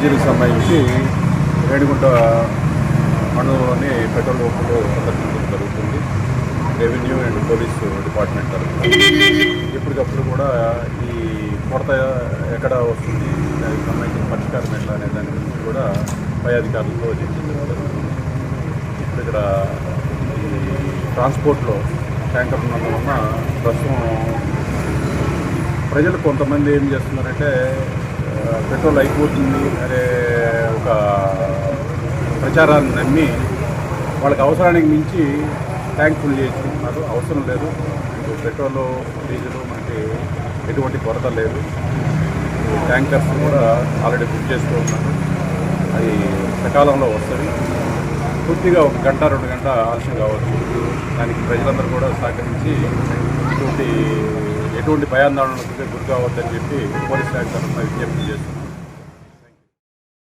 రీజియన్కి సంబంధించి రేణిగుంట మండలంలోని పెట్రోల్ పంపులు సందర్శించడం జరుగుతుంది. రెవెన్యూ అండ్ పోలీస్ డిపార్ట్మెంట్ తరఫున ఎప్పటికప్పుడు కూడా ఈ కొరత ఎక్కడ వస్తుంది, దానికి సంబంధించిన పరిష్కారం ఎట్లా అనే దాని గురించి కూడా పై అధికారులతో చర్చించడం జరుగుతుంది. ఇప్పుడు ఇక్కడ ఈ ట్రాన్స్పోర్ట్లో ట్యాంకర్ ఉన్నందువలన ప్రస్తుతం ప్రజలు కొంతమంది ఏం చేస్తున్నారంటే పెట్రోల్ అయిపోతుంది అనే ఒక ప్రచారాన్ని నమ్మి వాళ్ళకి అవసరానికి మించి ట్యాంక్ ఫుల్ చేసుకుంటున్నారు. అవసరం లేదు, పెట్రోల్ డీజిల్ మనకి ఎటువంటి కొరత లేదు. ట్యాంకర్స్ కూడా ఆల్రెడీ బుక్ చేస్తూ ఉన్నారు. అది సకాలంలో వస్తుంది. పూర్తిగా 1 గంట 2 గంట ఆలస్యం కావచ్చు. దానికి ప్రజలందరూ కూడా సహకరించి ఎటువంటి భయాందోళనకు గురి కావద్దని చెప్పి పోలీస్ శాఖ తరఫున విజ్ఞప్తి చేస్తున్నారు.